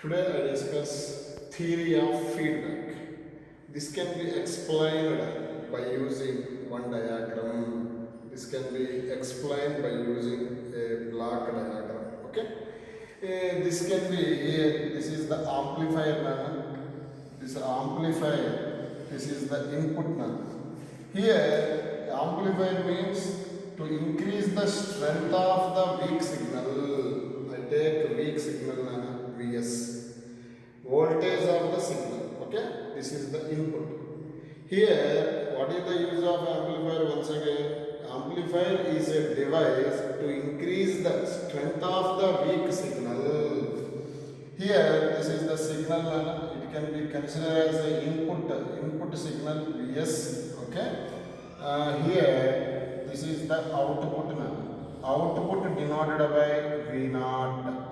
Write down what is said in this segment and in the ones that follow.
Today I discuss theory of feedback. This can be explained by using one diagram. This can be explained by using a block diagram. Okay. This can be here. This is the amplifier now. This amplifier. This is the input now. Here, amplifier means to increase the strength of the weak signal. I take weak signal now. Vs, voltage of the signal. Okay, this is the input. Here, what is the use of amplifier? Once again, amplifier is a device to increase the strength of the weak signal. Here, this is the signal. It can be considered as a input signal Vs. Okay. Here, this is the output now. Output denoted by V naught.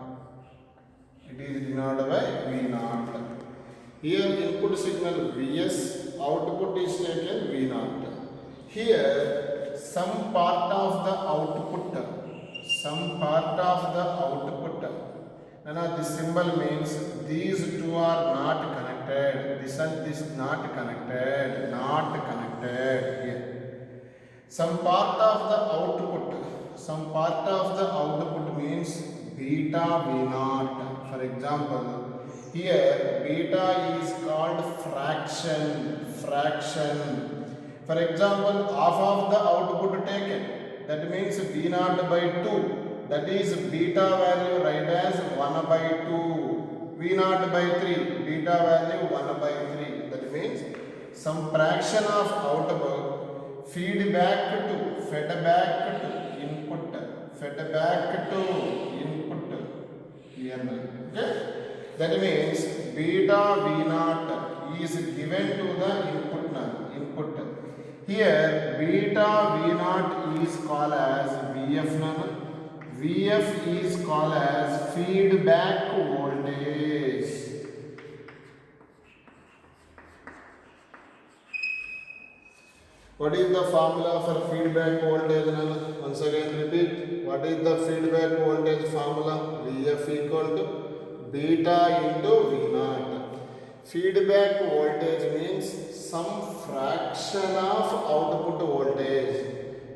It is denoted by V naught. Here input signal Vs, output is taken V naught. Here some part of the output, now this symbol means these two are not connected. This and this not connected. Here. Some part of the output means beta V naught. For example, here beta is called fraction. For example, half of the output taken, that means V naught by 2. That is beta value write as 1 by 2. V naught by 3, beta value 1 by 3. That means some fraction of output fed back to input. Here, okay? That means beta V naught is given to the input. Here beta V naught is called as Vf. Vf is called as feedback voltage. What is the formula for feedback voltage? Once again repeat. What is the feedback voltage formula? Vf equal to beta into V naught. Feedback voltage means some fraction of output voltage.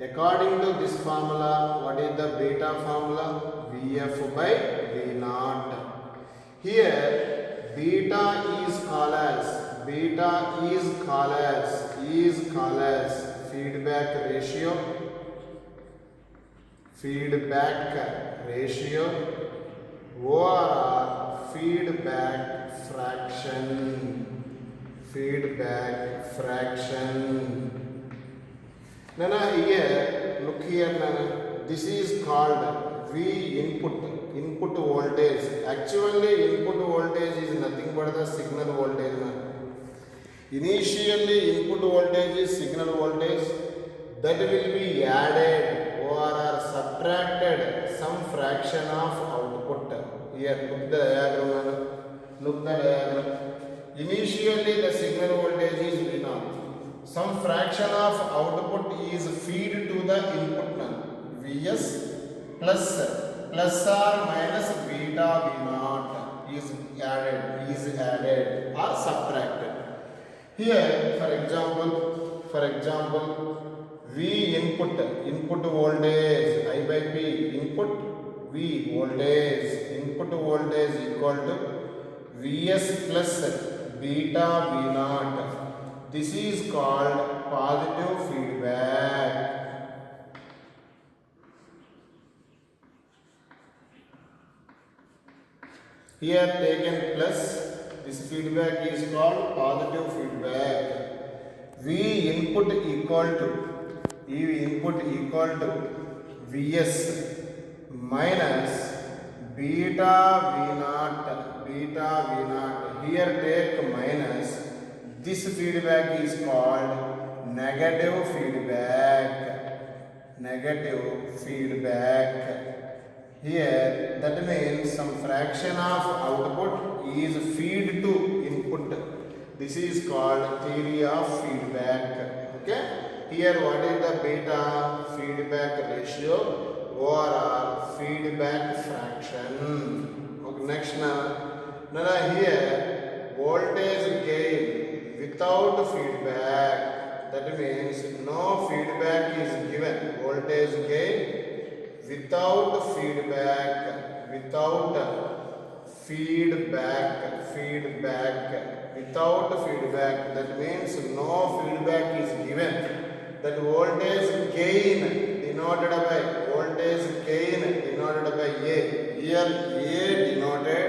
According to this formula, what is the beta formula? Vf by V naught. Here beta is called as feedback ratio or feedback fraction. Nana, here, look here, Nana. This is called V input voltage. Actually, input voltage is nothing but the signal voltage. Nana. Initially, input voltage is signal voltage. That will be added or subtracted some fraction of output. Here, look the diagram. Initially, the signal voltage is V naught. Some fraction of output is fed to the input Vs plus or minus beta V naught is added or subtracted. Here, for example, V input voltage I by P input V input voltage equal to Vs plus beta V naught. This is called positive feedback. Here taken plus, this feedback is called positive feedback. V input equal to Vs minus beta V naught. Here take minus. This feedback is called negative feedback. Here, that means some fraction of output is fed to input. This is called theory of feedback. Okay? Here, what is the beta feedback ratio or feedback fraction? Okay, next now. Now here voltage gain without feedback. That means no feedback is given. Voltage gain without feedback. Without feedback. That means no feedback is given. That voltage gain denoted by A. Here A denoted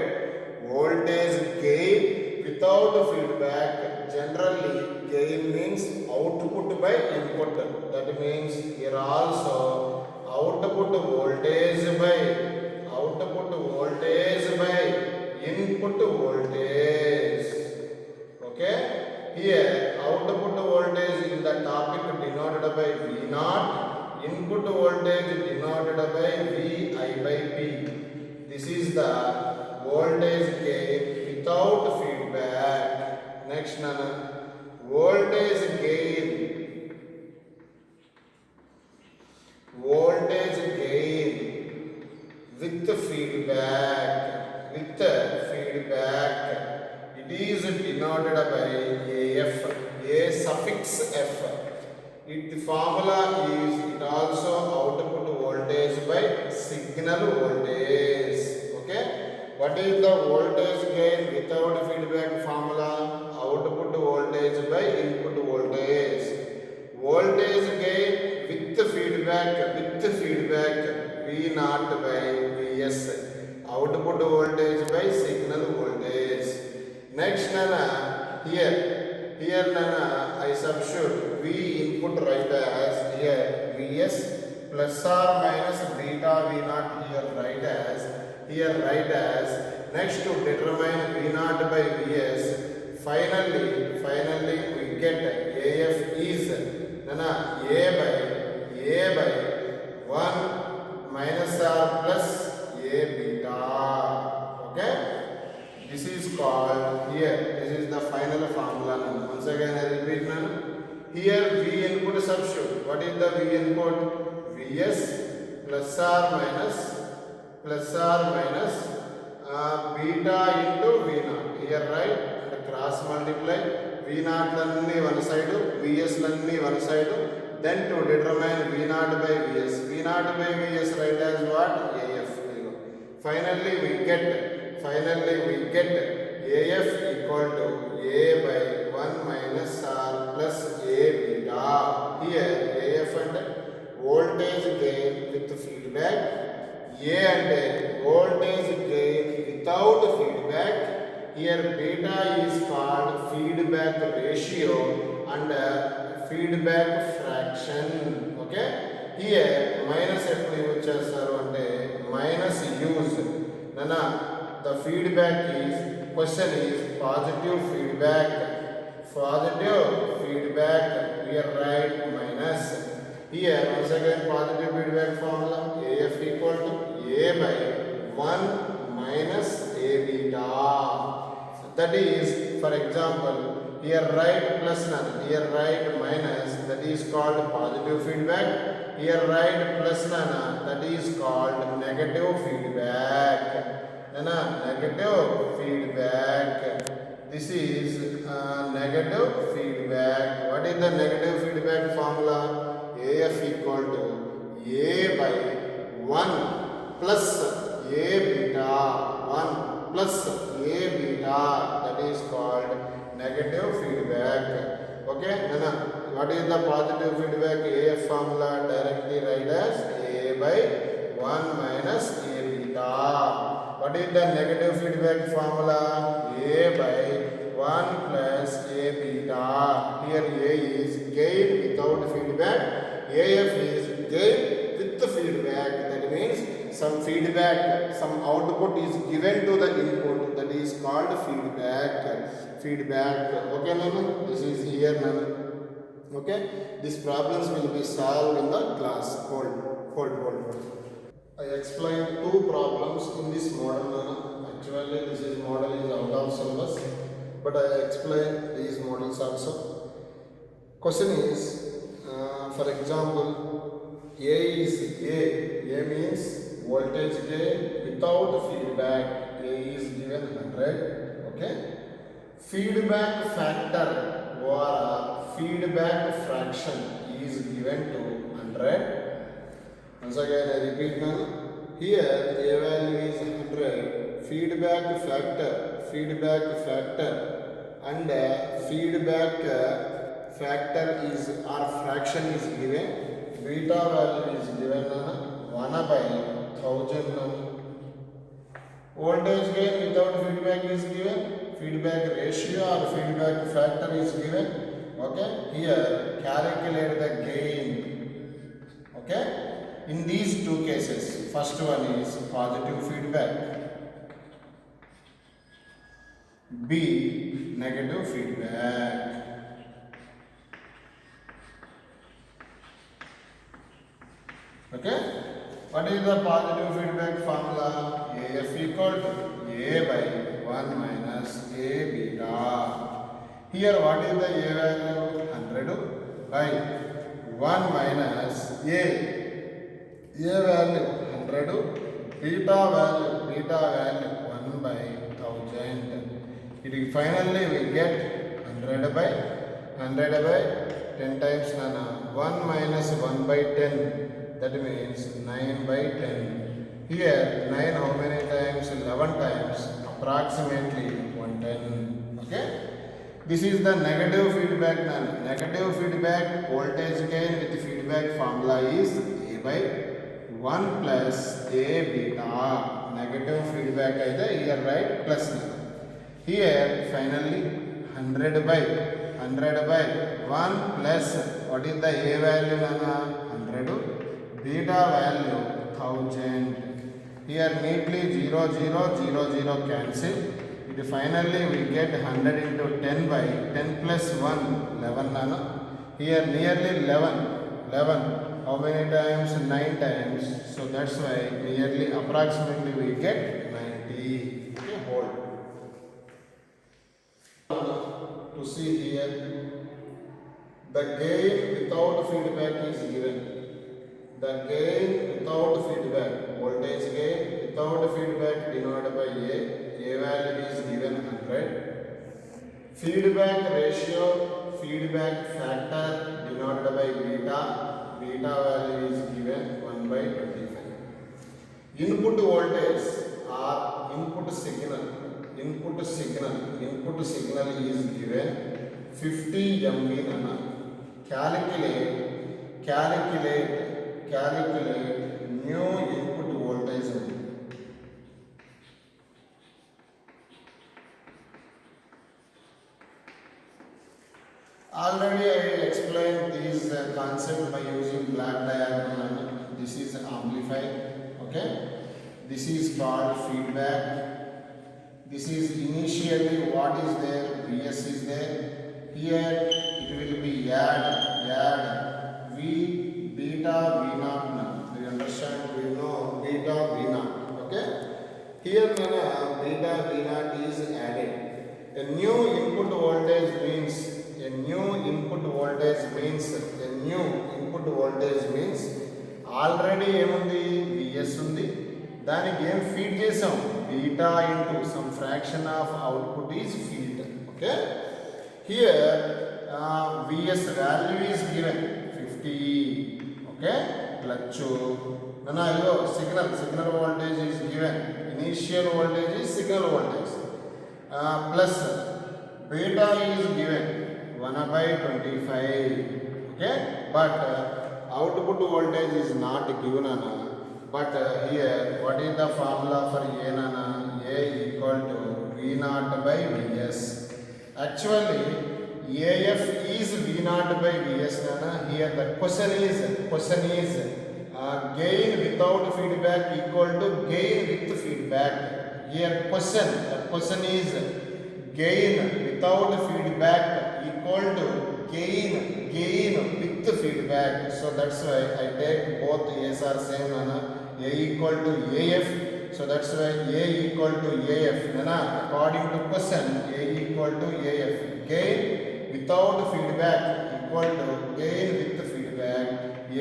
voltage gain without feedback. Generally gain means output by input. That means here also output voltage by input voltage. Okay, here output voltage in the topic denoted by V naught, input voltage denoted by Vi by P. This is the voltage gain without feedback. Next, Nana, voltage gain with feedback. It is denoted by AF, A suffix F. The formula is it also output voltage by signal voltage. Okay, what is the voltage gain without feedback formula? Output voltage by input voltage. Voltage gain with feedback V naught by Vs. Output voltage by signal voltage. Next, Nana, here Nana, I substitute V input right as here Vs plus or minus beta V naught here write as next to determine V naught by Vs. Finally we get AF is Nana A by 1 minus R plus A beta. Okay, this is called here. This is the final formula. Once again I repeat now. Here V input substitute. What is the V input? Vs plus or minus beta into V naught. Here right and cross multiply. V naught lanni one side, Vs lanni one side. Then to determine V naught by Vs. V naught by Vs write as what? AF. Finally we get AF equal to A by 1 minus R plus A beta. Here AF and voltage gain with feedback, A and voltage gain without feedback. Here beta is called feedback ratio and feedback fraction. Okay. Here minus F use chesaru ante minus use. Nana, the feedback is question is positive feedback. We are right minus. Here once again positive feedback formula AF equal to A by 1 minus A beta. That is, for example, here right plus none, here right minus, that is called positive feedback. Here right plus nana, that is called negative feedback. Negative feedback. This is negative feedback. What is the negative feedback formula? AF equal to A by 1 plus A beta. 1 plus A beta, that is called negative feedback. Okay, what is the positive feedback? AF formula directly write as A by 1 minus A beta. What is the negative feedback formula? A by 1 plus A beta. Here A is gain without feedback, AF is gain with the feedback. That means some feedback, some output is given to the input, that is called feedback. Okay, Nana? This is here, Nana. Okay, these problems will be solved in the class. Hold. I explained two problems in this model, Nana. Actually, this model is out of syllabus, but I explained these models also. Question is, for example, A is A means voltage gain without feedback. A is given 100. feedback factor or feedback fraction is given to 100. Once again I repeat now. Here a value is 100. Feedback factor and feedback factor is or fraction is given. Beta value is given 1 by 1000. Voltage gain without feedback is given. Feedback ratio or feedback factor is given. Okay. Here calculate the gain. Okay. In these two cases, first one is positive feedback, B negative feedback. Okay. What is the positive feedback formula? AF equal to A by 1 minus A beta. Here what is the A value? 100 by 1 minus A value 100, beta value 1 by 1000. It finally we get 100 by 10 times 1 minus 1 by 10. That means 9 by 10. Here 9 how many times? 11 times, approximately 110. Okay. This is the negative feedback. Negative feedback voltage gain with feedback formula is A by 1 plus A beta. Negative feedback either here right plus. Here finally 100 by 1 plus what is the A value? 100. Beta value 1000. Here neatly 0 0 0 0 cancel. It finally we get 100 into 10 by 10 plus 1 11. Here nearly 11. How many times? 9 times. So that's why nearly approximately we get 90. Okay, hold. To see here, the gain without feedback is given. The gain without feedback, voltage gain without feedback denoted by A value is given 100. Feedback ratio, feedback factor denoted by beta value is given 1 by 25. Input voltage or input signal is given 50 mV. Calculate new input voltage. Already I explained this concept by using black diagram. This is amplified. Okay. This is called feedback. This is initially what is there? Vs is there. Here it will be add V beta V naught. Do you understand? Do you know beta V naught? Okay. Here beta V naught is added. A new input voltage means already ఏముంది Vs ఉంది, దానికి ఏం feed చేసాం? Beta into sum fraction of output is feed. Okay. Here Vs value is given 50. Okay. క్లచ్ ఇదో signal voltage is given. Initial voltage is signal voltage plus beta is given 1 by 25. Okay, but output voltage is not given. But here what is the formula for A? A equal to V naught by Vs. Actually AF is V naught by Vs. Here the question is gain without feedback equal to gain with feedback. Here the question is gain without feedback equal to gain with feedback. So that's why I take both A's are same. A equal to AF. So that's why A equal to AF. According to question, A equal to AF. Gain without feedback equal to gain with feedback.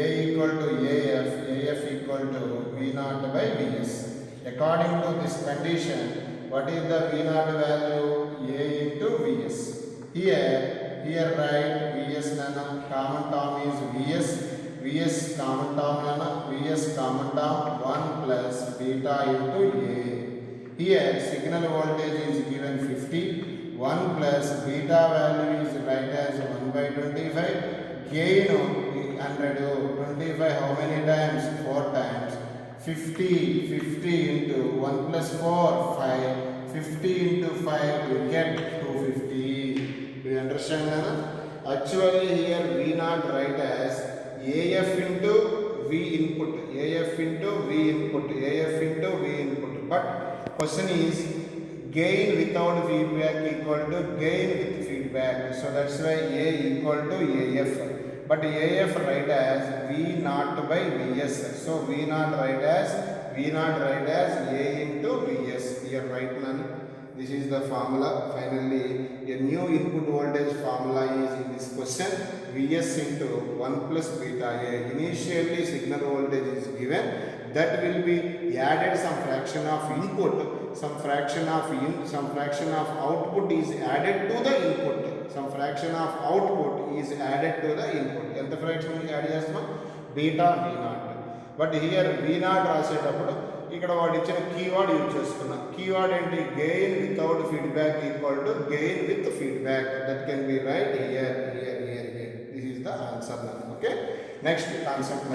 A equal to AF. AF equal to V naught by Vs. According to this condition, what is the V naught value? A into Vs. Here write Vs nana, common term is Vs common term nana, Vs common term 1 plus beta into A. Here signal voltage is given 50, 1 plus beta value is write as 1 by 25, gain 100, 25 how many times? 4 times. 50 into 1 plus 4, 5. 50 into 5 we get 250. Do you understand Nana? Actually here we not write as AF into V input, AF into V input, AF into V input. But question is gain without feedback equal to gain with feedback. So that's why A equal to AF. But AF write as V naught by Vs. So V naught write as A into Vs. Here right none. This is the formula. Finally, a new input voltage formula is in this question. Vs into 1 plus beta A. Initially signal voltage is given. That will be added some fraction of input, some fraction of output is added to the input. Some fraction of output is added to the input. And the fraction is added beta V naught. But here V naught రాసేటప్పుడు ఇక్కడ వాడు ఇచ్చిన keyword use చేసుకున్నాం. Keyword ఏంటి? Gain without feedback equal to gain with feedback. That can be right here. This is the answer. Okay, next concept